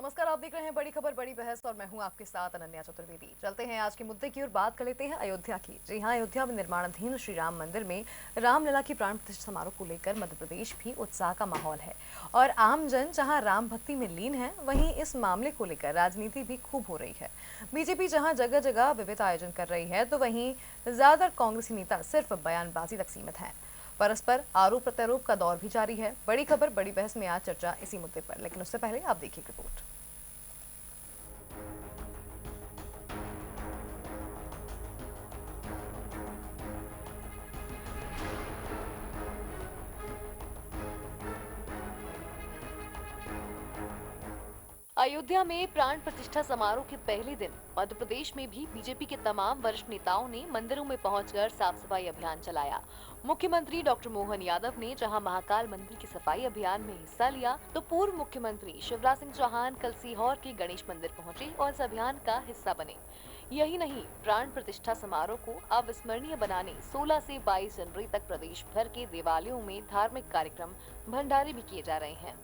नमस्कार, आप देख रहे हैं बड़ी खबर बड़ी बहस और मैं हूं आपके साथ अनन्या चतुर्वेदी। चलते हैं आज के मुद्दे की और बात कर लेते हैं अयोध्या की। जी हां, अयोध्या में निर्माणाधीन श्री राम मंदिर में रामलला की प्राण प्रतिष्ठा समारोह को लेकर मध्य प्रदेश भी उत्साह का माहौल है और आमजन जहां राम भक्ति में लीन है, वहीं इस मामले को लेकर राजनीति भी खूब हो रही है। बीजेपी जहाँ जगह जगह विविध आयोजन कर रही है, तो वहीं ज्यादातर कांग्रेसी नेता सिर्फ बयानबाजी तक सीमित है। परस्पर आरोप प्रत्यारोप का दौर भी जारी है। बड़ी खबर बड़ी बहस में आज चर्चा इसी मुद्दे पर, लेकिन उससे पहले आप देखिए रिपोर्ट। अयोध्या में प्राण प्रतिष्ठा समारोह के पहले दिन मध्य प्रदेश में भी बीजेपी के तमाम वरिष्ठ नेताओं ने मंदिरों में पहुंचकर साफ सफाई अभियान चलाया। मुख्यमंत्री डॉक्टर मोहन यादव ने जहां महाकाल मंदिर की सफाई अभियान में हिस्सा लिया, तो पूर्व मुख्यमंत्री शिवराज सिंह चौहान कल सीहोर के गणेश मंदिर पहुंचे और इस अभियान का हिस्सा बने। यही नहीं, प्राण प्रतिष्ठा समारोह को अविस्मरणीय बनाने 16 से 22 जनवरी तक प्रदेश भर के देवालयों में धार्मिक कार्यक्रम, भंडारे भी किए जा रहे हैं।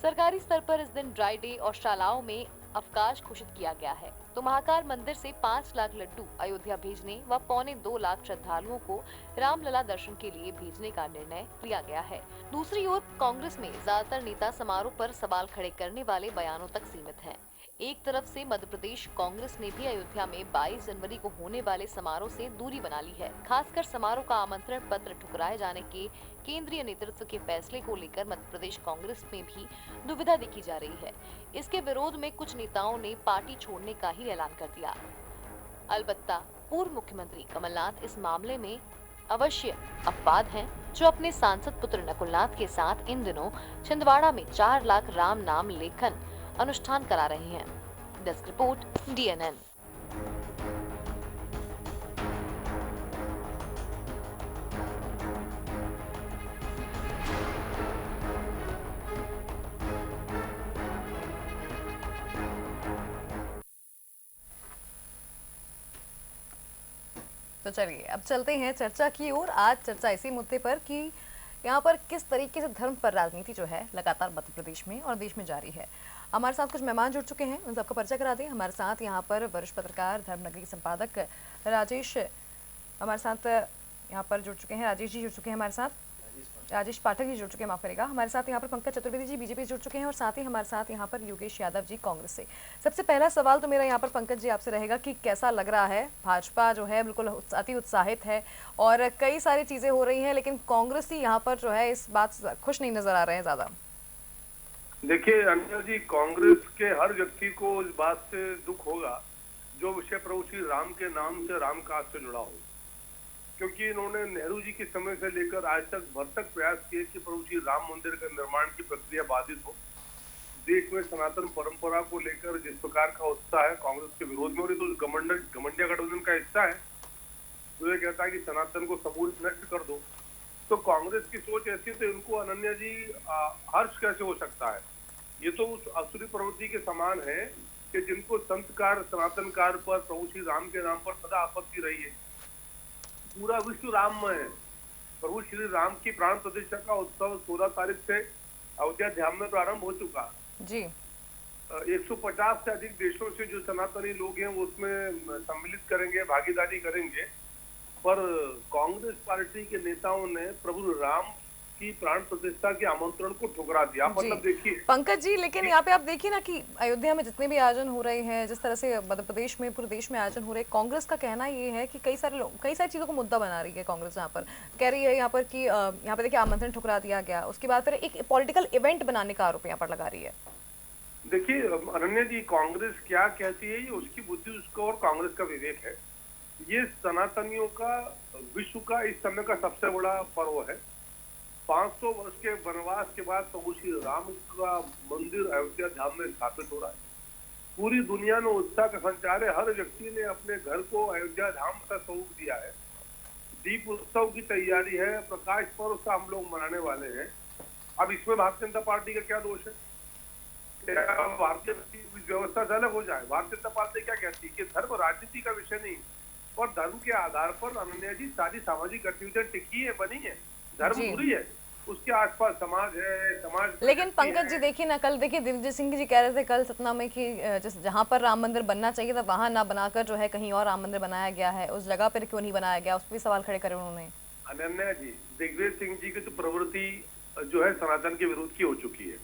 सरकारी स्तर पर इस दिन ड्राई डे और शालाओं में अवकाश घोषित किया गया है। तो महाकाल मंदिर से 5 लाख लड्डू अयोध्या भेजने व 1.25 लाख श्रद्धालुओं को रामलला दर्शन के लिए भेजने का निर्णय लिया गया है। दूसरी ओर कांग्रेस में ज्यादातर नेता समारोह पर सवाल खड़े करने वाले बयानों तक सीमित हैं। एक तरफ से मध्य प्रदेश कांग्रेस ने भी अयोध्या में 22 जनवरी को होने वाले समारोह से दूरी बना ली है। खासकर समारोह का आमंत्रण पत्र ठुकराए जाने के केंद्रीय नेतृत्व के फैसले को लेकर मध्य प्रदेश कांग्रेस में भी दुविधा देखी जा रही है। इसके विरोध में कुछ नेताओं ने पार्टी छोड़ने का ही ऐलान कर दिया। अलबत्ता पूर्व मुख्यमंत्री कमलनाथ इस मामले में अवश्य अपवाद हैं, जो अपने सांसद पुत्र नकुलनाथ के साथ इन दिनों छिंदवाड़ा में 4 लाख राम नाम लेखन अनुष्ठान करा रहे हैं। Desk report, DNN। तो चलिए अब चलते हैं चर्चा की ओर। आज चर्चा इसी मुद्दे पर कि यहाँ पर किस तरीके से धर्म पर राजनीति जो है लगातार मध्य प्रदेश में और देश में जारी है। हमारे साथ कुछ मेहमान जुड़ चुके हैं, उन सबका परिचय करा दें। हमारे साथ यहाँ पर वरिष्ठ पत्रकार धर्मनगरी के संपादक राजेश हमारे साथ यहाँ पर जुड़ चुके हैं। राजेश जी जुड़ चुके हैं हमारे साथ, राजेश पाठक जी जुड़ चुके हैं, माफ करेगा। हमारे साथ यहाँ पर पंकज चतुर्वेदी जी बीजेपी जुड़ चुके हैं और साथ ही हमारे साथ यहाँ पर योगेश यादव जी कांग्रेस से। सबसे पहला सवाल तो मेरा यहाँ पर पंकज जी आपसे रहेगा कि कैसा लग रहा है? भाजपा जो है बिल्कुल अति उत्साहित है और कई सारी चीजें हो रही हैं, लेकिन कांग्रेस ही यहाँ पर जो है इस बात से खुश नहीं नजर आ रहे हैं ज्यादा। देखिए अनिता जी, कांग्रेस के हर व्यक्ति को इस बात से दुख होगा जो विषय प्रभु श्री राम के नाम से, राम काज से जुड़ा हो, क्योंकि इन्होंने नेहरू जी के समय से लेकर आज तक भरसक प्रयास किए कि प्रभु श्री राम मंदिर के निर्माण की प्रक्रिया बाधित हो। देश में सनातन परंपरा को लेकर जिस प्रकार का उत्साह है कांग्रेस के विरोध में, और ये तो घमंडिया गठबंधन का हिस्सा है जो ये कहता है कि सनातन को समूल नष्ट कर दो। तो कांग्रेस की सोच ऐसी, तो इनको अनन्या जी हर्ष कैसे हो सकता है? ये तो उस असुरी प्रवृत्ति के समान है कि जिनको संतकार सनातनकार पर, प्रभु श्री राम के नाम पर सदा आपत्ति रही है। पूरा विश्व राममय है। प्रभु श्री राम की प्राण प्रतिष्ठा का उत्सव 16 तारीख से अयोध्या धाम में प्रारंभ हो चुका जी। 150 से अधिक देशों से जो सनातनी लोग हैं वो उसमें सम्मिलित करेंगे, भागीदारी करेंगे। पर कांग्रेस पार्टी के नेताओं ने प्रभु राम की प्राण प्रतिष्ठा के आमंत्रण को ठुकरा दिया। मतलब देखिए पंकज जी, लेकिन यहाँ पे आप देखिए ना कि अयोध्या में जितने भी आयोजन हो रहे हैं, जिस तरह से मध्य प्रदेश में पूरे देश में आयोजन हो रहे हैं, कांग्रेस का कहना ये है कि कई सारी चीजों को मुद्दा बना रही है कांग्रेस। यहाँ पर कह रही है यहाँ पर कि यहाँ पे देखिए आमंत्रण ठुकरा दिया गया, उसके बाद फिर एक पॉलिटिकल इवेंट बनाने का आरोप यहाँ पर लगा रही है। देखिए अनन्या जी, कांग्रेस क्या कहती है ये उसकी बुद्धि, उसका और कांग्रेस का विवेक है। ये सनातनियों का, विश्व का इस समय का सबसे बड़ा पर्व है। 500 वर्ष के वनवास के बाद प्रभु श्री राम का मंदिर अयोध्या धाम में स्थापित हो रहा है। पूरी दुनिया में उत्साह का संचार है। हर व्यक्ति ने अपने घर को अयोध्या धाम का स्वरूप दिया है। दीप उत्सव की तैयारी है, प्रकाश पर्व का हम लोग मनाने वाले हैं। अब इसमें भारतीय जनता पार्टी का क्या दोष है? भारतीय व्यवस्था से अलग हो जाए। भारतीय जनता पार्टी क्या कहती है कि धर्म राजनीति का विषय नहीं, और धर्म के आधार पर अनन्या जी सारी सामाजिक गतिविधियां टिकी है, बनी है। धर्म बुरी है, उसके आसपास समाज है, समाज में लेकिन शक्ति पंकज जी है। देखिए ना, कल देखिए दिग्विजय सिंह जी कह रहे थे कल सतना में कि जहाँ पर राम मंदिर बनना चाहिए था वहां ना बनाकर जो है कहीं और राम मंदिर बनाया गया है, उस जगह पर क्यों नहीं बनाया गया, उस पर भी सवाल खड़े करे उन्होंने। अनन्या जी, दिग्विजय सिंह जी की तो प्रवृत्ति जो है सनातन के विरोध की हो चुकी है।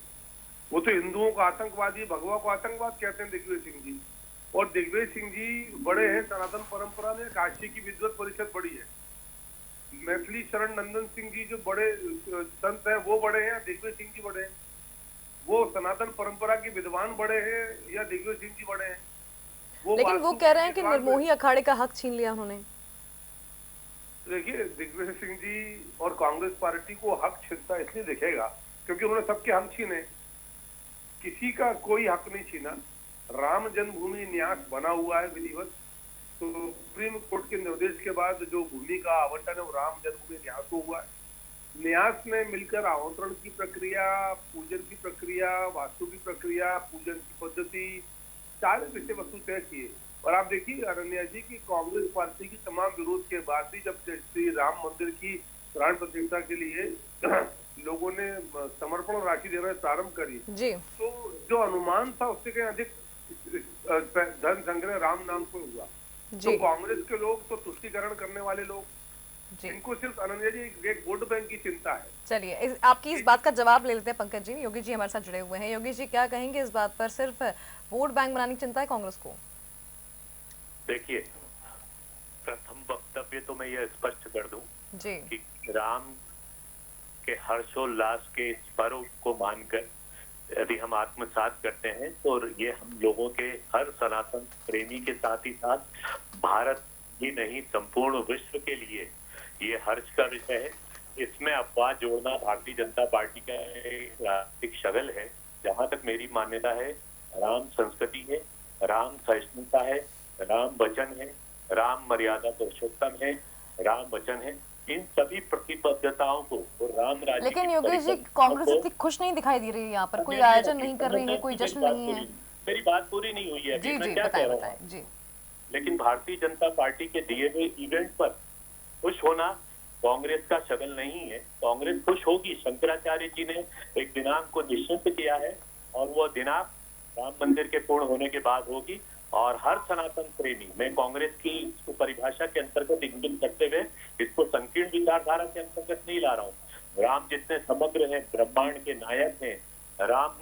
वो तो हिंदुओं को आतंकवादी, भगवा को आतंकवाद कहते हैं दिग्विजय सिंह जी। और दिग्विजय सिंह जी बड़े हैं सनातन परंपरा में, काशी की विद्वत परिषद बड़ी है। मैथिली शरण नंदन सिंह जी जो बड़े संत हैं वो बड़े हैं या दिग्विजय सिंह जी बड़े हैं? वो सनातन परंपरा के विद्वान बड़े हैं या दिग्विजय सिंह जी बड़े हैं? लेकिन वो वास्तु कह रहे हैं कि विद्वान निर्मोही अखाड़े का हक छीन लिया उन्होंने। देखिए, दिग्विजय सिंह जी और कांग्रेस पार्टी को हक छीनता इसलिए दिखेगा क्योंकि उन्होंने सबके हक छीने, किसी का कोई हक नहीं छीना। राम जन्मभूमि न्यास बना हुआ है विधिवत, तो सुप्रीम कोर्ट के निर्देश के बाद जो भूमि का आवंटन है वो राम जन्मभूमि न्यास को हुआ है। न्यास ने मिलकर आवंटन की प्रक्रिया, पूजन की प्रक्रिया, वास्तु की प्रक्रिया, पूजन की पद्धति, सारे विषय वस्तु तय किए। और आप देखिए अनन्या जी की कांग्रेस पार्टी की तमाम विरोध के बाद भी जब श्री राम मंदिर की प्राण प्रतिष्ठा के लिए लोगों ने समर्पण राशि देना प्रारंभ करी, जी तो जो अनुमान था उससे कहीं अधिक धन संग्रह राम नाम से हुआ। तो जी कांग्रेस के लोग तो तुष्टीकरण करने वाले लोग, जी। इनको सिर्फ अनन्या जी एक वोट बैंक की चिंता है। चलिए आपकी इस बात का जवाब ले लेते हैं पंकज जी। योगी जी हमारे साथ जुड़े हुए हैं। योगी जी क्या कहेंगे इस बात पर, सिर्फ वोट बैंक बनाने की चिंता है कांग्रेस को? देखिए, प्रथम वक्तव्य तो मैं ये स्पष्ट कर दूं जी कि राम के हर्षोल्लास के इस पर्व को मानकर यदि हम आत्मसात करते हैं तो ये हम लोगों के हर सनातन प्रेमी के साथ ही साथ भारत ही नहीं संपूर्ण विश्व के लिए ये हर्ष का विषय है। इसमें अफवाह जोड़ना भारतीय जनता पार्टी का एक राजनीतिक शगल है। जहां तक मेरी मान्यता है, राम संस्कृति है, राम सहिष्णुता है, राम वचन है, राम मर्यादा पुरुषोत्तम है, राम वचन है। इन सभी प्रतिबद्धताओं को और राम राज्य लेकिन की योगी जी परिकल्पना कांग्रेस को- इतनी खुश नहीं दिखाई दे रही है, यहाँ पर कोई नहीं, आयोजन नहीं, नहीं कर रही है, कोई मेरी जश्न बात नहीं है। मेरी बात पूरी नहीं हुई है। जी मैं जी क्या बताएं कह रहा बताएं हूँ, जी। लेकिन भारतीय जनता पार्टी के दिए हुए इवेंट पर खुश होना कांग्रेस का शगल नहीं है। कांग्रेस खुश होगी, शंकराचार्य जी ने एक दिनांक को निश्चित किया है और वो दिनांक राम मंदिर के पूर्ण होने के बाद होगी। और हर सनातन प्रेमी, मैं कांग्रेस की इसको परिभाषा के अंतर्गत इंगित करते हुए इसको संकीर्ण विचारधारा के अंतर्गत नहीं ला रहा हूँ। राम जितने समग्र हैं, ब्रह्मांड के नायक हैं, राम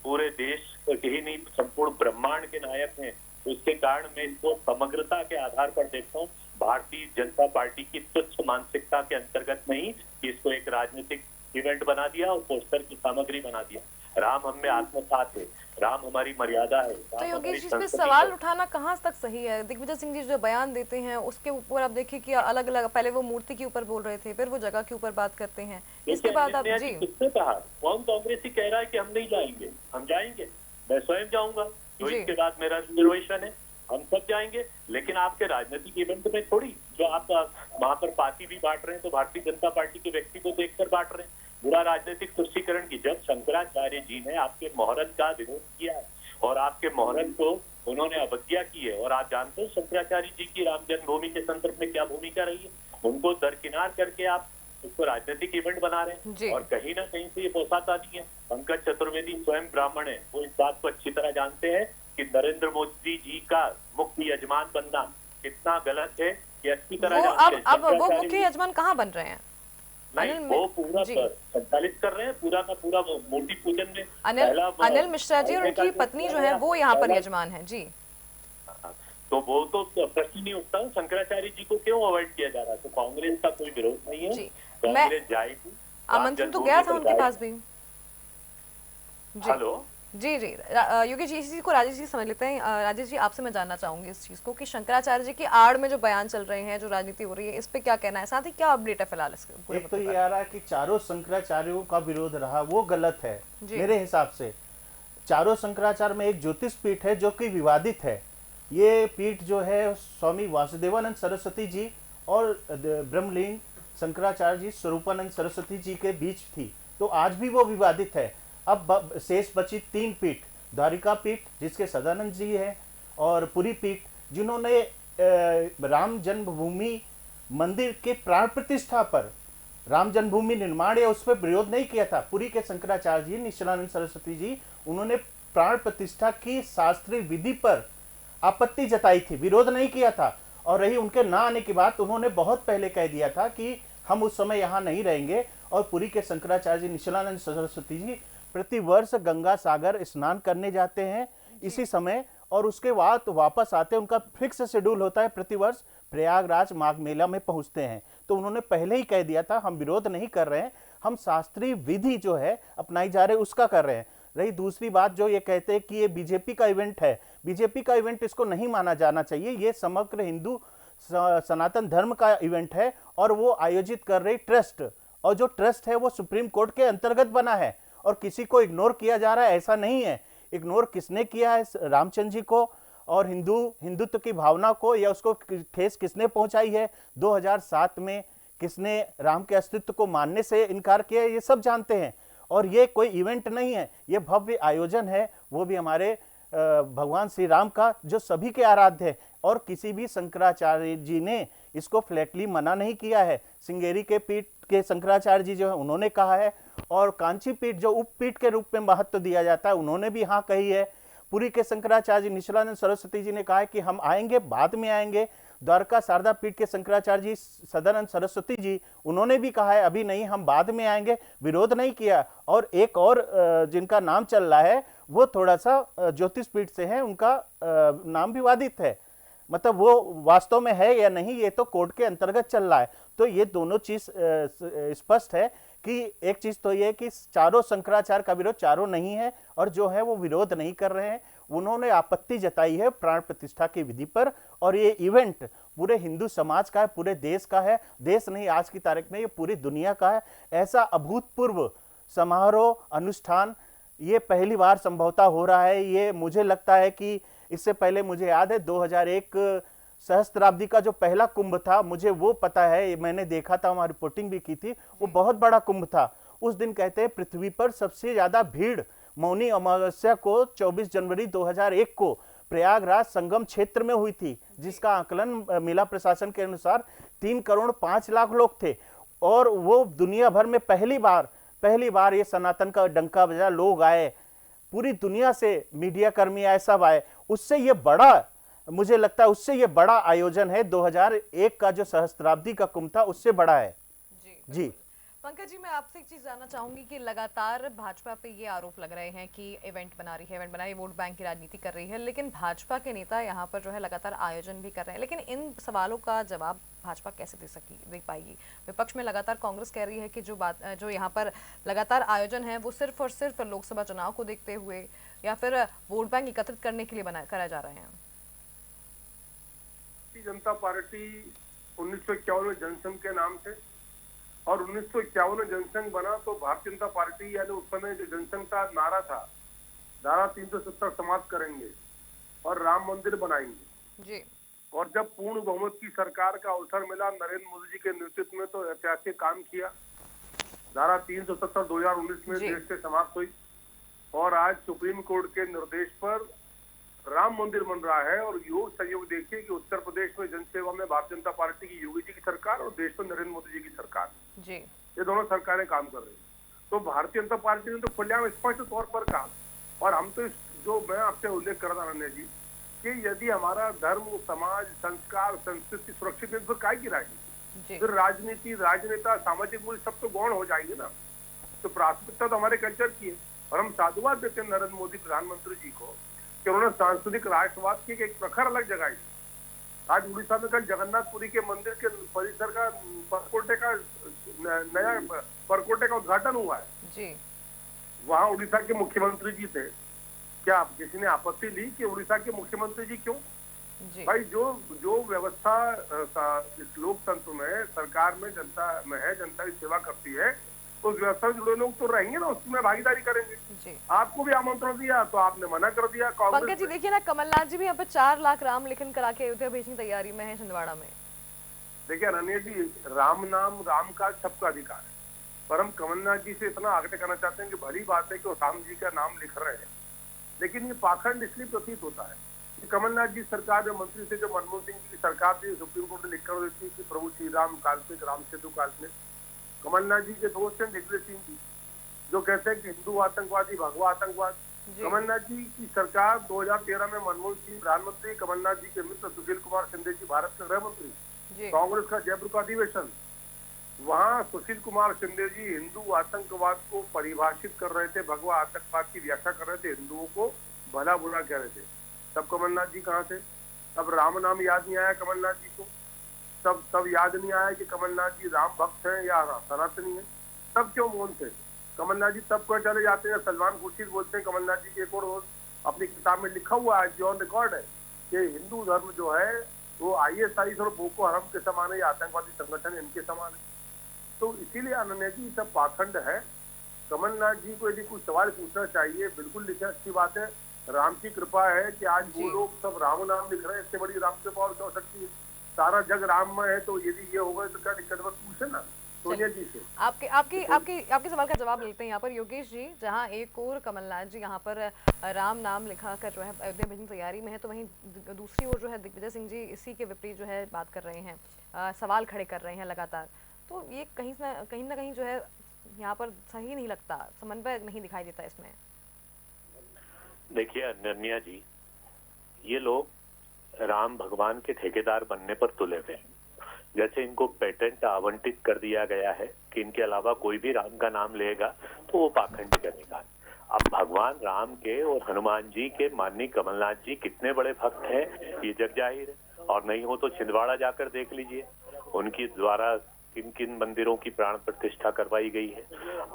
पूरे देश के ही नहीं संपूर्ण ब्रह्मांड के नायक हैं, तो इसके कारण मैं इसको समग्रता के आधार पर देखता हूँ। भारतीय जनता पार्टी की तुच्छ मानसिकता के अंतर्गत नहीं कि इसको एक राजनीतिक इवेंट बना दिया और पोस्टर की सामग्री बना दिया। राम हम में आत्मसात है, राम हमारी मर्यादा है। तो योगी जी इस पे सवाल उठाना कहाँ तक सही है? दिग्विजय सिंह जी जो बयान देते हैं उसके ऊपर आप देखिए कि अलग अलग, पहले वो मूर्ति के ऊपर बोल रहे थे, फिर वो जगह के ऊपर बात करते हैं, इसके बाद आप जी किसने कहा? कौन कांग्रेसी कह रहा है कि हम नहीं जाएंगे? हम जाएंगे, मैं स्वयं जाऊंगा, जो इसके बाद मेरा रिजर्वेशन है, हम सब जाएंगे। लेकिन आपके राजनीतिक इवेंट में थोड़ी, जो आप वहां पर पार्टी भी बांट रहे हैं तो भारतीय जनता पार्टी के व्यक्ति को देखकर बांट रहे हैं। बुरा राजनीतिक तुष्टीकरण की, जब शंकराचार्य जी ने आपके मोहरत का विरोध किया है और आपके मोहरत को उन्होंने अवज्ञा की है, और आप जानते हो शंकराचार्य जी की राम जन्मभूमि के संदर्भ में क्या भूमिका रही है, उनको दरकिनार करके आप उसको राजनीतिक इवेंट बना रहे हैं। और कहीं ना कहीं से ये पोसाता नहीं है। पंकज चतुर्वेदी स्वयं ब्राह्मण है, वो इस बात को अच्छी तरह जानते हैं कि नरेंद्र मोदी जी का मुख्य यजमान बनना कितना गलत है, ये अच्छी तरह जानते हैं। अब वो मुख्य यजमान कहाँ बन रहे हैं? नहीं, वो पूरा संचालित कर रहे हैं, पूरा का पूरा मूर्ति पूजन में अनिल मिश्रा जी और उनकी पत्नी जो है वो यहाँ पर यजमान है जी। तो वो तो प्रश्न नहीं उठता शंकराचार्य जी को क्यों अवॉइड किया जा रहा है। तो कांग्रेस का कोई विरोध नहीं है, कांग्रेस जाएगी, आमंत्रण तो गया था उनके पास भी। हेलो जी जी योगी जी, इसी को राजेश जी समझ लेते हैं। राजेश जी आपसे मैं जानना चाहूंगी इस चीज को कि शंकराचार्य जी की आड़ में जो बयान चल रहे हैं, जो राजनीति हो रही है, इस पे क्या कहना है, साथ ही क्या अपडेट है फिलहाल इसके? एक तो ये आ रहा है कि चारों शंकराचार्यों का विरोध रहा, वो गलत है मेरे हिसाब से। चारों शंकराचार्य में एक ज्योतिष पीठ है जो कि विवादित है। ये पीठ जो है स्वामी वासुदेवानंद सरस्वती जी और ब्रह्मलीन शंकराचार्य जी स्वरूपानंद सरस्वती जी के बीच थी, तो आज भी वो विवादित है। अब शेष बची 3 पीठ, द्वारिका पीठ जिसके सदानंद जी है, और पुरी पीठ जिन्होंने राम जन्मभूमि मंदिर के प्राण प्रतिष्ठा पर राम जन्मभूमि निर्माण या उस पर विरोध नहीं किया था। पुरी के शंकराचार्य जी, निश्चलानंद सरस्वती जी, उन्होंने प्राण प्रतिष्ठा की शास्त्रीय विधि पर आपत्ति जताई थी, विरोध नहीं किया था। और रही उनके ना आने की बात, उन्होंने बहुत पहले कह दिया था कि हम उस समय यहाँ नहीं रहेंगे। और पुरी के शंकराचार्य जी, निश्चलानंद सरस्वती जी प्रतिवर्ष गंगा सागर स्नान करने जाते हैं इसी समय, और उसके बाद वापस आते हैं। उनका फिक्स शेड्यूल होता है, प्रतिवर्ष प्रयागराज माघ मेला में पहुंचते हैं। तो उन्होंने पहले ही कह दिया था हम विरोध नहीं कर रहे हैं, हम शास्त्रीय विधि जो है अपनाई जा रहे उसका कर रहे हैं। रही दूसरी बात, जो ये कहते हैं कि ये बीजेपी का इवेंट है, बीजेपी का इवेंट इसको नहीं माना जाना चाहिए। ये समग्र हिंदू सनातन धर्म का इवेंट है और वो आयोजित कर रही ट्रस्ट, और जो ट्रस्ट है वो सुप्रीम कोर्ट के अंतर्गत बना है और किसी को इग्नोर किया जा रहा है ऐसा नहीं है। इग्नोर किसने किया है रामचंद्र जी को और हिंदुत्व की भावना को, या उसको ठेस किसने पहुंचाई है 2007 में, किसने राम के अस्तित्व को मानने से इनकार किया, ये सब जानते हैं। और ये कोई इवेंट नहीं है, ये भव्य आयोजन है, वो भी हमारे भगवान श्री राम का, जो सभी के आराध्य है। और किसी भी शंकराचार्य जी ने इसको फ्लैटली मना नहीं किया है। श्रृंगेरी के पीठ के शंकराचार्य जी जो है उन्होंने कहा है, और कांची पीठ जो उपपीठ के रूप में महत्व दिया जाता है उन्होंने भी हाँ कही है। पुरी के शंकराचार्य निश्चलानंद सरस्वती जी ने कहा है कि हम आएंगे, बाद में आएंगे। द्वारका शारदा पीठ के शंकराचार्य जी सदानंद सरस्वती जी उन्होंने भी कहा है अभी नहीं, हम बाद में आएंगे, विरोध नहीं किया। और एक और जिनका नाम चल रहा है वो थोड़ा सा ज्योतिष पीठ से है, उनका नाम विवादित है, मतलब वो वास्तव में है या नहीं ये तो कोर्ट के अंतर्गत चल रहा है। तो ये दोनों चीज स्पष्ट है कि एक चीज तो ये कि चारों शंकराचार्य का विरोध चारों नहीं है, और जो है वो विरोध नहीं कर रहे हैं। उन्होंने आपत्ति जताई है प्राण प्रतिष्ठा की विधि पर, और ये इवेंट पूरे हिंदू समाज का है, पूरे देश का है, देश नहीं आज की तारीख में ये पूरी दुनिया का है। ऐसा अभूतपूर्व समारोह अनुष्ठान ये पहली बार संभवतः हो रहा है। ये मुझे लगता है कि इससे पहले मुझे याद है 2001 सहस्त्राब्दी का जो पहला कुंभ था, मुझे वो पता है, मैंने देखा था, वहां रिपोर्टिंग भी की थी, वो बहुत बड़ा कुंभ था। उस दिन कहते हैं पृथ्वी पर सबसे ज्यादा भीड़ मौनी अमावस्या को 24 जनवरी 2001 को प्रयागराज संगम क्षेत्र में हुई थी, जिसका आकलन मेला प्रशासन के अनुसार 3 करोड़ 5 लाख लोग थे। और वो दुनिया भर में पहली बार ये सनातन का डंका बजा, लोग आए, पूरी दुनिया से मीडिया कर्मी आए, सब आए। उससे ये बड़ा, मुझे लगता है उससे ये बड़ा आयोजन है 2001 का जो सहस्त्राब्दी का कुंभ था, उससे बड़ा है। जी पंकज जी, मैं आपसे एक चीज जानना चाहूंगी कि लगातार भाजपा पे ये आरोप लग रहे हैं कि इवेंट बना रही है, वोट बैंक की राजनीति कर रही है, लेकिन भाजपा के नेता यहाँ पर जो है लगातार आयोजन भी कर रहे हैं। लेकिन इन सवालों का जवाब भाजपा कैसे दे पाएगी? विपक्ष में लगातार कांग्रेस कह रही है कि जो यहाँ पर लगातार आयोजन है वो सिर्फ और सिर्फ लोकसभा चुनाव को देखते हुए या फिर वोट बैंक एकत्रित करने के लिए कराए जा रहे हैं। जनता पार्टी 1951 में जनसंघ के नाम से, और 1951 में जनसंघ बना तो भारतीय जनता पार्टी, यानी उस समय जो जनसंघ का नारा था, धारा 370 समाप्त करेंगे और राम मंदिर बनाएंगे जी। और जब पूर्ण बहुमत की सरकार का अवसर मिला नरेंद्र मोदी जी के नेतृत्व में, तो ऐतिहासिक काम किया। धारा 370 2019 में देश से समाप्त हुई, और आज सुप्रीम कोर्ट के निर्देश पर राम मंदिर बन रहा है। और योग संयोग देखिए कि उत्तर प्रदेश में जनसेवा में भारतीय जनता पार्टी की योगी जी की सरकार और देश में नरेंद्र मोदी जी की सरकार जी, ये दोनों सरकारें काम कर रही हैं। तो भारतीय जनता पार्टी ने तो खुलेआम स्पष्ट तौर पर कहा, और हम तो जो मैं आपसे उल्लेख कर रहा था अनन्या जी, कि यदि हमारा धर्म, समाज, संस्कार, संस्कृति सुरक्षित है तो काय की राजनीति, फिर राजनीति, राजनेता, सामाजिक मूल्य सब तो गौण हो जाएंगे ना। तो प्राथमिकता तो हमारे कल्चर की है, और हम साधुवाद देते हैं नरेंद्र मोदी प्रधानमंत्री जी को कि उन्होंने सांस्कृतिक राष्ट्रवाद की एक प्रखर अलग जगाई। आज उड़ीसा में कल जगन्नाथपुरी के मंदिर के परिसर का नया परकोटे का उद्घाटन हुआ है जी। वहाँ उड़ीसा के मुख्यमंत्री जी थे। क्या किसी ने आपत्ति ली कि उड़ीसा के मुख्यमंत्री जी क्यों जी? भाई जो व्यवस्था इस लोकतंत्र में, सरकार में, जनता में है, जनता की सेवा करती है, उस व्यवस्था से जुड़े लोग तो रहेंगे ना, उसमें भागीदारी करेंगे जी। आपको भी आमंत्रण दिया तो आपने मना कर दिया। पंकज जी देखिए ना, कमलनाथ जी भी यहाँ पे 4 लाख राम लेखन करा के अयोध्या भेजने की तैयारी में है छिंदवाड़ा में। देखिए अनन्या जी, राम नाम, राम का सबका अधिकार है, पर हम कमलनाथ जी से इतना आग्रह करना चाहते हैं कि भली बात है कि वो राम जी का नाम लिख रहे हैं, लेकिन ये पाखंड इसलिए प्रतीत होता है कि कमलनाथ जी सरकार में मंत्री थे, जो मनमोहन सिंह जी की सरकार थी, सुप्रीम कोर्ट ने लिखकर देती कि प्रभु श्री राम काल्पनिक, राम सेतु काल्पनिक। कमलनाथ जी के दोस्त हैं दिग्विजय सिंह जी, जो कहते हैं कि हिंदू आतंकवादी, भगवा आतंकवाद। कमलनाथ जी की सरकार 2013 में मनमोहन सिंह प्रधानमंत्री, कमलनाथ जी के मित्र सुशील कुमार शिंदे जी भारत के गृह मंत्री, कांग्रेस का जयपुर का अधिवेशन, वहां सुशील कुमार शिंदे जी हिंदू आतंकवाद को परिभाषित कर रहे थे, भगवा आतंकवाद की व्याख्या कर रहे थे, हिंदुओं को भला बुरा कह रहे थे। तब कमलनाथ जी कहाँ थे? तब राम नाम याद नहीं आया कमलनाथ जी को? तब याद नहीं आया कि कमलनाथ जी राम भक्त हैं या सनातनी है? तब क्यों मौन थे कमलनाथ जी? तब क्यों चले जाते हैं? सलमान खुर्शीद बोलते हैं कमलनाथ जी के एक और अपनी किताब में लिखा हुआ है, ऑन रिकॉर्ड है, कि हिंदू धर्म जो है वो ISIS और बोको हराम के समान है, आतंकवादी संगठन इनके समान है। तो इसीलिए अनन्या जी सब पाखंड है। कमलनाथ जी को यदि कुछ सवाल पूछना चाहिए, बिल्कुल लिखे, अच्छी बात है। राम की कृपा है कि आज वो लोग सब राम नाम लिख रहे हैं, इससे बड़ी राम कृपा और क्या हो सकती है? सारा जग राम में है, तो यदि ये होगा तो क्या दिक्कत है? पूछे ना सोनिया जी से। आपके सवाल का जवाब लेते हैं यहाँ पर योगेश जी। जहाँ एक और कमलनाथ जी यहाँ पर राम नाम लिखा कर जो है अयोध्या भेजने की तैयारी में है, तो वहीं दूसरी ओर जो है दिग्विजय सिंह जी इसी के विपरीत जो है बात कर रहे हैं, सवाल खड़े कर रहे हैं लगातार। तो ये कहीं ना कहीं जो है यहाँ पर सही नहीं लगता, समन्वय नहीं दिखाई देता इसमें। देखिए अनन्या जी, ये लोग राम भगवान के ठेकेदार बनने पर तुले हुए हैं। जैसे इनको पेटेंट आवंटित कर दिया गया है कि इनके अलावा कोई भी राम का नाम लेगा तो वो पाखंड करेगा। अब भगवान राम के और हनुमान जी के माननीय कमलनाथ जी कितने बड़े भक्त हैं ये जग जाहिर है, और नहीं हो तो छिंदवाड़ा जाकर देख लीजिए उनकी द्वारा किन किन मंदिरों की प्राण प्रतिष्ठा करवाई गई है।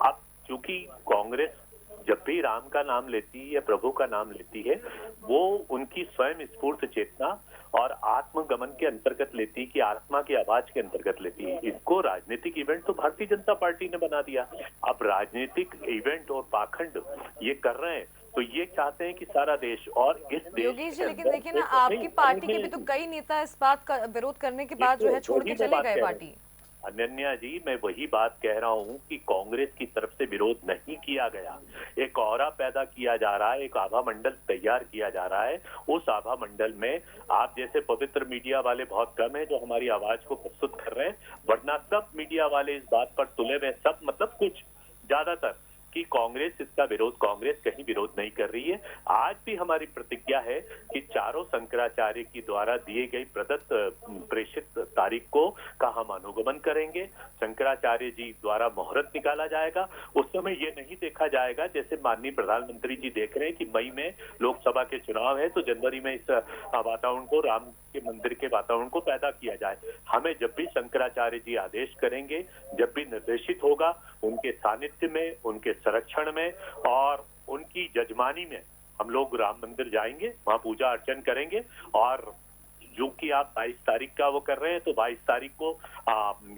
अब चूंकि कांग्रेस जब भी राम का नाम लेती है या प्रभु का नाम लेती है, वो उनकी स्वयं स्फूर्त चेतना और आत्मगमन के अंतर्गत लेती है, कि आत्मा की आवाज के अंतर्गत लेती है। इसको राजनीतिक इवेंट तो भारतीय जनता पार्टी ने बना दिया। अब राजनीतिक इवेंट और पाखंड ये कर रहे हैं, तो ये चाहते हैं कि सारा देश और इस देश योगेश जी, लेकिन देखिए ना, आपकी पार्टी के भी तो कई नेता इस बात का विरोध करने के बाद जो है छोड़ के चले गए पार्टी। अनन्या जी, मैं वही बात कह रहा हूँ कि कांग्रेस की तरफ से विरोध नहीं किया गया। एक औरा पैदा किया जा रहा है, एक आभा मंडल तैयार किया जा रहा है। उस आभा मंडल में आप जैसे पवित्र मीडिया वाले बहुत कम हैं जो हमारी आवाज को प्रस्तुत कर रहे हैं, वरना सब मीडिया वाले इस बात पर तुले हुए, सब मतलब कुछ ज्यादातर, कि कांग्रेस इसका विरोध, कांग्रेस कहीं विरोध नहीं कर रही है। आज भी हमारी प्रतिज्ञा है कि चारों शंकराचार्य की द्वारा दिए गई प्रदत्त प्रेषित तारीख को का हम अनुगमन करेंगे। शंकराचार्य जी द्वारा मुहूर्त निकाला जाएगा। उस समय ये नहीं देखा जाएगा जैसे माननीय प्रधानमंत्री जी देख रहे हैं कि मई में लोकसभा के चुनाव है तो जनवरी में इस वातावरण को, राम के मंदिर के वातावरण को पैदा किया जाए। हमें जब भी शंकराचार्य जी आदेश करेंगे, जब भी निर्देशित होगा, उनके सानिध्य में, उनके संरक्षण में और उनकी जजमानी में हम लोग राम मंदिर जाएंगे, वहां पूजा अर्चन करेंगे। और जो कि आप 22 तारीख का वो कर रहे हैं, तो 22 तारीख को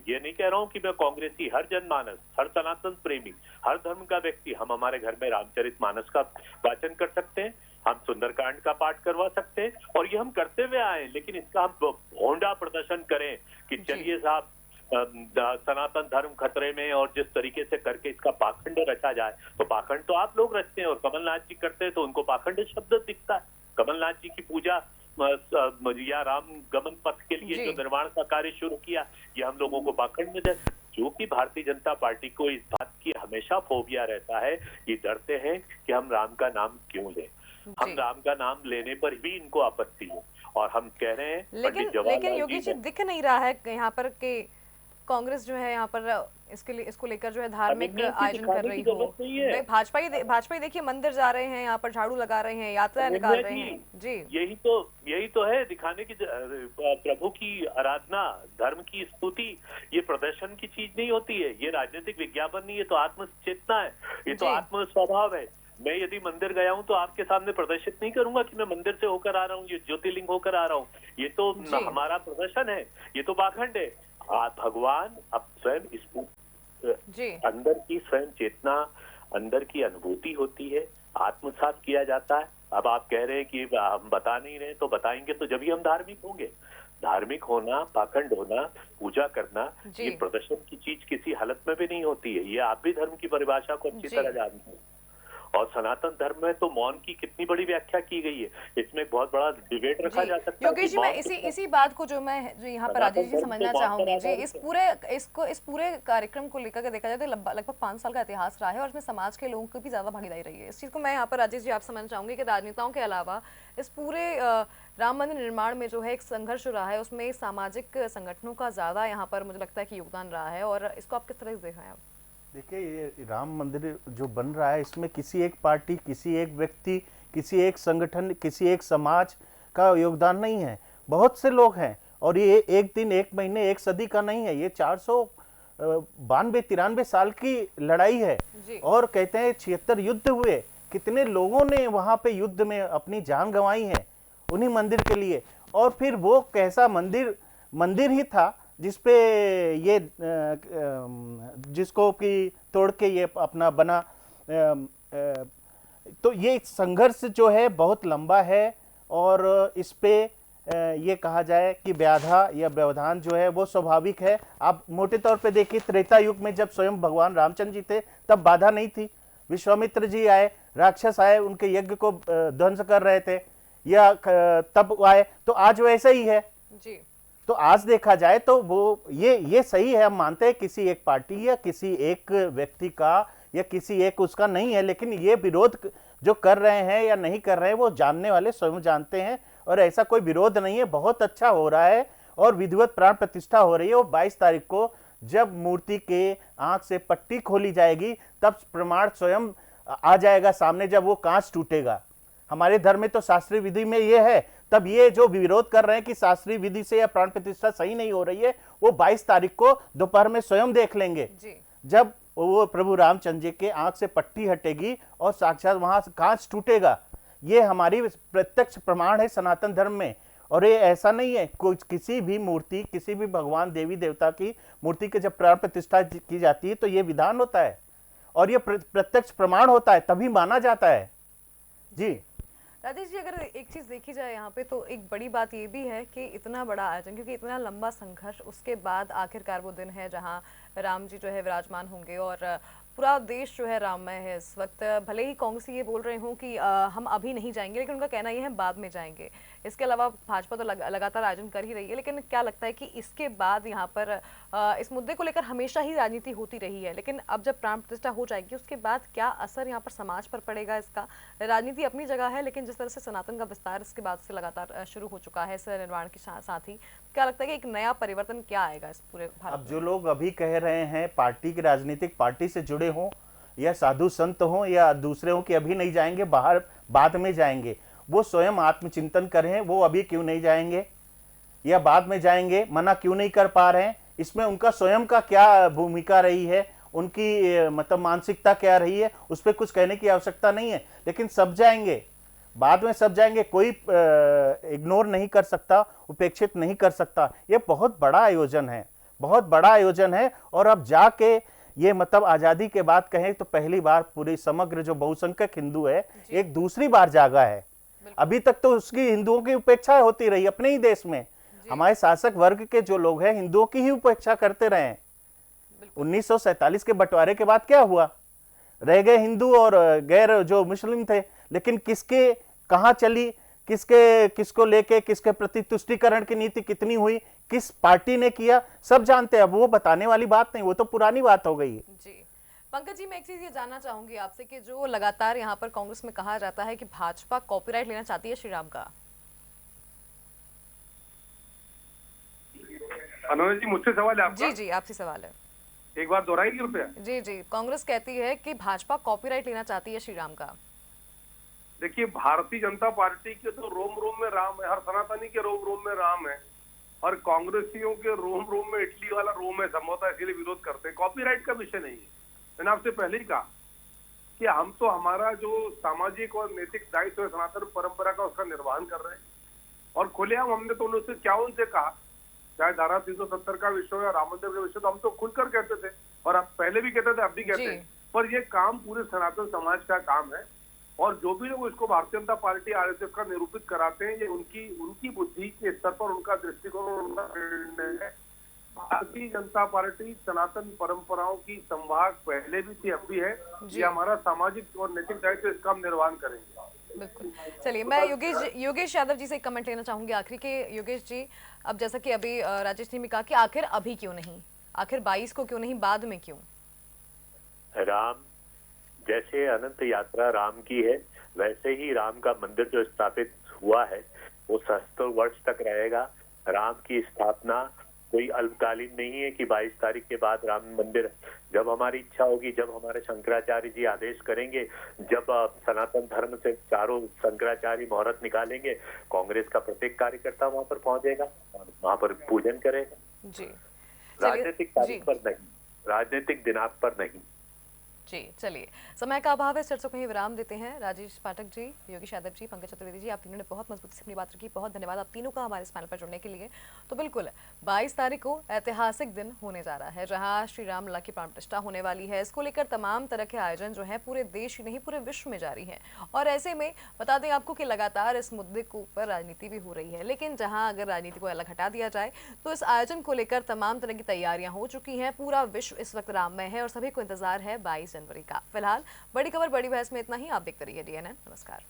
ये नहीं कह रहा हूँ कि मैं कांग्रेसी, हर जनमानस, हर सनातन प्रेमी, हर धर्म का व्यक्ति, हम हमारे घर में रामचरितमानस का वाचन कर सकते हैं, हम सुंदरकांड का पाठ करवा सकते हैं, और ये हम करते हुए आए। लेकिन इसका हम भोंडा प्रदर्शन करें कि चलिए साहब सनातन धर्म खतरे में, और जिस तरीके से करके इसका पाखंड रचा जाए, तो पाखंड तो आप लोग रचते हैं और कमलनाथ जी करते हैं, तो उनको पाखंड शब्द दिखता है। कमलनाथ जी की पूजा या राम गमन पथ के लिए जो निर्माण का कार्य शुरू किया, ये हम लोगों को पाखंड में, जो कि भारतीय जनता पार्टी को इस बात की हमेशा फोबिया रहता है, ये डरते हैं कि हम राम का नाम क्यों लें। हम राम का नाम लेने पर भी इनको आपत्ति है, और हम कह रहे हैं लेकिन योगी जी दिख नहीं रहा है यहाँ पर कि कांग्रेस जो है यहाँ पर इसको लेकर जो है धार्मिक आयोजन कर रही हो। भाजपा ही देखिए मंदिर जा रहे हैं, यहाँ पर झाड़ू लगा रहे हैं, यात्रा निकाल रहे हैं। जी, यही तो है दिखाने की, प्रभु की आराधना, धर्म की स्तुति, ये प्रदर्शन की चीज नहीं होती है, ये राजनीतिक विज्ञापन नहीं है, तो आत्मचेतना है, ये तो आत्म स्वभाव है। मैं यदि मंदिर गया हूँ तो आपके सामने प्रदर्शित नहीं करूंगा कि मैं मंदिर से होकर आ रहा हूँ, ये ज्योतिर्लिंग होकर आ रहा हूँ, ये तो हमारा प्रदर्शन है, ये तो पाखंड है। भगवान अब स्वयं अंदर की स्वयं चेतना, अंदर की अनुभूति होती है, आत्मसात किया जाता है। अब आप कह रहे हैं कि हम बता नहीं रहे, तो बताएंगे तो जब ही हम धार्मिक होंगे। धार्मिक होना, पाखंड होना, पूजा करना, ये प्रदर्शन की चीज किसी हालत में भी नहीं होती है। ये आप भी धर्म की परिभाषा को अच्छी तरह जानते हैं। और सनातन धर्म में तो मौन की कितनी बड़ी व्याख्या की गई है, इसमें एक बहुत बड़ा डिबेट रखा जा सकता है। योगेश जी, मैं इसी बात को जो यहाँ पर राजेश जी समझना चाहूंगी जी, इस पूरे कार्यक्रम को लेकर देखा जाए तो लगभग 5 साल का इतिहास रहा है और इसमें समाज के लोगों की भी ज्यादा भागीदारी रही है। इस चीज को मैं यहाँ पर राजेश जी आप समझना चाहूंगी कि राजनेताओं के अलावा इस पूरे राम मंदिर निर्माण में जो है एक संघर्ष रहा है, उसमें सामाजिक संगठनों का ज्यादा यहाँ पर मुझे लगता है कि योगदान रहा है, और इसको आप किस तरह से देख रहे हैं? देखिए, ये राम मंदिर जो बन रहा है इसमें किसी एक पार्टी, किसी एक व्यक्ति, किसी एक संगठन, किसी एक समाज का योगदान नहीं है, बहुत से लोग हैं। और ये एक दिन, एक महीने, एक सदी का नहीं है, ये 492-93 साल की लड़ाई है। और कहते हैं 76 युद्ध हुए, कितने लोगों ने वहां पे युद्ध में अपनी जान गंवाई है उन्हीं मंदिर के लिए। और फिर वो कैसा मंदिर ही था जिसपे ये जिसको कि तोड़ के ये अपना बना। तो ये संघर्ष जो है बहुत लंबा है, और इस पे ये कहा जाए कि व्याधा या व्यवधान जो है वो स्वाभाविक है। आप मोटे तौर पे देखिए, त्रेता युग में जब स्वयं भगवान रामचंद्र जी थे तब बाधा नहीं थी। विश्वामित्र जी आए, राक्षस आए, उनके यज्ञ को ध्वंस कर रहे थे, या तब आए, तो आज वैसा ही है जी। तो आज देखा जाए तो वो ये सही है, हम मानते हैं किसी एक पार्टी या किसी एक व्यक्ति का या किसी एक उसका नहीं है, लेकिन ये विरोध जो कर रहे हैं या नहीं कर रहे हैं वो जानने वाले स्वयं जानते हैं, और ऐसा कोई विरोध नहीं है। बहुत अच्छा हो रहा है और विधिवत प्राण प्रतिष्ठा हो रही है। वो 22 तारीख को जब मूर्ति के आंख से पट्टी खोली जाएगी तब प्रमाण स्वयं आ जाएगा सामने, जब वो कांच टूटेगा। हमारे धर्म में तो शास्त्रीय विधि में ये है, तब ये जो विरोध कर रहे हैं कि शास्त्रीय विधि से या प्राण प्रतिष्ठा सही नहीं हो रही है, वो 22 तारीख को दोपहर में स्वयं देख लेंगे जी। जब वो प्रभु रामचंद्र जी के आंख से पट्टी हटेगी और साक्षात वहां कांच टूटेगा। ये हमारी प्रत्यक्ष प्रमाण है सनातन धर्म में। और ये ऐसा नहीं है कोई किसी भी मूर्ति, किसी भी भगवान देवी देवता की मूर्ति के जब प्राण प्रतिष्ठा की जाती है तो ये विधान होता है और ये प्रत्यक्ष प्रमाण होता है, तभी माना जाता है। जी राजेश जी, अगर एक चीज देखी जाए यहाँ पे तो एक बड़ी बात ये भी है कि इतना बड़ा आयोजन, क्योंकि इतना लंबा संघर्ष, उसके बाद आखिरकार वो दिन है जहाँ राम जी जो है विराजमान होंगे और पूरा देश जो है राममय है इस वक्त। भले ही कांग्रेस ये बोल रहे हों कि हम अभी नहीं जाएंगे, लेकिन उनका कहना ये है बाद में जाएंगे। इसके अलावा भाजपा तो लगातार आयोजन कर ही रही है, लेकिन क्या लगता है कि इसके बाद यहाँ पर इस मुद्दे को लेकर हमेशा ही राजनीति होती रही है, लेकिन अब जब प्राण प्रतिष्ठा हो जाएगी उसके बाद क्या असर यहाँ पर समाज पर पड़ेगा इसका? राजनीति अपनी जगह है, लेकिन जिस तरह से सनातन का विस्तार इसके बाद से लगातार शुरू हो चुका है इस निर्माण के साथ ही, क्या लगता है कि एक नया परिवर्तन क्या आएगा इस पूरे भारत में? अब जो लोग अभी कह रहे हैं पार्टी की, राजनीतिक पार्टी से जुड़े हों या साधु संत हों या दूसरे हों कि अभी नहीं जाएंगे, बाहर बाद में जाएंगे, वो स्वयं आत्मचिंतन करें। वो अभी क्यों नहीं जाएंगे या बाद में जाएंगे, मना क्यों नहीं कर पा रहे हैं, इसमें उनका स्वयं का क्या भूमिका रही है, उनकी मतलब मानसिकता क्या रही है, उस पर कुछ कहने की आवश्यकता नहीं है। लेकिन सब जाएंगे, बाद में सब जाएंगे, कोई इग्नोर नहीं कर सकता, उपेक्षित नहीं कर सकता। ये बहुत बड़ा आयोजन है, बहुत बड़ा आयोजन है। और अब जाके ये मतलब आज़ादी के बाद कहें तो पहली बार पूरी समग्र जो बहुसंख्यक हिंदू है एक दूसरी बार जागा है। अभी तक तो उसकी हिंदुओं की उपेक्षा होती रही अपने ही देश में। हमारे शासक वर्ग के जो लोग हैं हिंदुओं की ही उपेक्षा करते रहे। 1947 के बंटवारे के बाद क्या हुआ, रह गए हिंदू और गैर जो मुस्लिम थे। लेकिन किसके कहाँ चली, किसको लेके किसके प्रति तुष्टीकरण की नीति कितनी हुई, किस पार्टी ने किया, सब जानते हैं। अब वो बताने वाली बात नहीं, वो तो पुरानी बात हो गई है। जी पंकज जी, मैं एक चीज ये जानना चाहूंगी आपसे कि जो लगातार यहाँ पर कांग्रेस में कहा जाता है कि भाजपा कॉपीराइट लेना चाहती है श्री राम का। अनुज जी, मुझसे सवाल है आपका? जी जी, आपसे सवाल है। एक बार दोहराइए कृपया। जी जी, कांग्रेस कहती है कि भाजपा कॉपीराइट लेना चाहती है श्री राम का। देखिए, भारतीय जनता पार्टी के तो रोम रोम में राम है, हर सनातनी के रोम रोम में राम है, और कांग्रेसियों के रोम रोम में इटली वाला रोम है, संभवतः इसीलिए विरोध करते हैं। कॉपीराइट का विषय नहीं है। मैंने आपसे पहले ही कहा कि हम तो हमारा जो सामाजिक और नैतिक दायित्व है सनातन परंपरा का, उसका निर्वहन कर रहे हैं। और खुलेआम हमने तो उनसे कहा, चाहे धारा 370 का विषय या राम मंदिर का विषय, तो हम तो खुलकर कहते थे, और अब पहले भी कहते थे, अब भी कहते हैं। पर ये काम पूरे सनातन समाज का काम है, और जो भी लोग इसको भारतीय जनता पार्टी आरएसएस का निरूपित कराते हैं, ये उनकी बुद्धि के स्तर पर उनका दृष्टिकोण, उनका निर्णय है। भारतीय जनता पार्टी सनातन परंपराओं की संवाहक पहले भी थी, अब भी है। ये हमारा सामाजिक और नैतिक दायित्व, इसका हम निर्वहन करेंगे। बिल्कुल। चलिए, मैं योगेश यादव जी से एक कमेंट लेना चाहूंगी आखिरी के। योगेश जी, अब जैसा कि अभी राजेश ने भी कहा कि आखिर अभी क्यों नहीं, आखिर 22 को क्यों नहीं, बाद में क्यों? राम जैसे अनंत यात्रा राम की है, वैसे ही राम का मंदिर जो स्थापित हुआ है वो सहस्त्रों वर्ष तक रहेगा। राम की स्थापना कोई अल्पकालीन नहीं है कि 22 तारीख के बाद राम मंदिर, जब हमारी इच्छा होगी, जब हमारे शंकराचार्य जी आदेश करेंगे, जब सनातन धर्म से चारों शंकराचार्य मुहूर्त निकालेंगे, कांग्रेस का प्रत्येक कार्यकर्ता वहां पर पहुंचेगा और वहां पर पूजन करेगा। जी, राजनीतिक तारीख पर नहीं, राजनीतिक दिनांक पर नहीं। जी, चलिए, समय का अभाव है, चर्चा को ही विराम देते हैं। राजेश पाठक जी, योगेश यादव जी, पंकज चतुर्वेदी जी, आप तीनों ने बहुत मजबूती से अपनी बात रखी। बहुत धन्यवाद आप तीनों का हमारे इस पैनल पर जुड़ने के लिए। तो बिल्कुल 22 तारीख को ऐतिहासिक दिन होने जा रहा है, जहां श्री राम लला की प्राण प्रतिष्ठा होने वाली है। इसको लेकर तमाम तरह के आयोजन जो है पूरे देश ही नहीं पूरे विश्व में जारी है। और ऐसे में बता दें आपको कि लगातार इस मुद्दे के ऊपर राजनीति भी हो रही है, लेकिन जहाँ अगर राजनीति को अलग हटा दिया जाए तो इस आयोजन को लेकर तमाम तरह की तैयारियां हो चुकी हैं। पूरा विश्व इस वक्त राममय है और सभी को इंतजार है 22 जनवरी का। फिलहाल बड़ी खबर बड़ी बहस में इतना ही। आप देखते रहिए DNN। नमस्कार।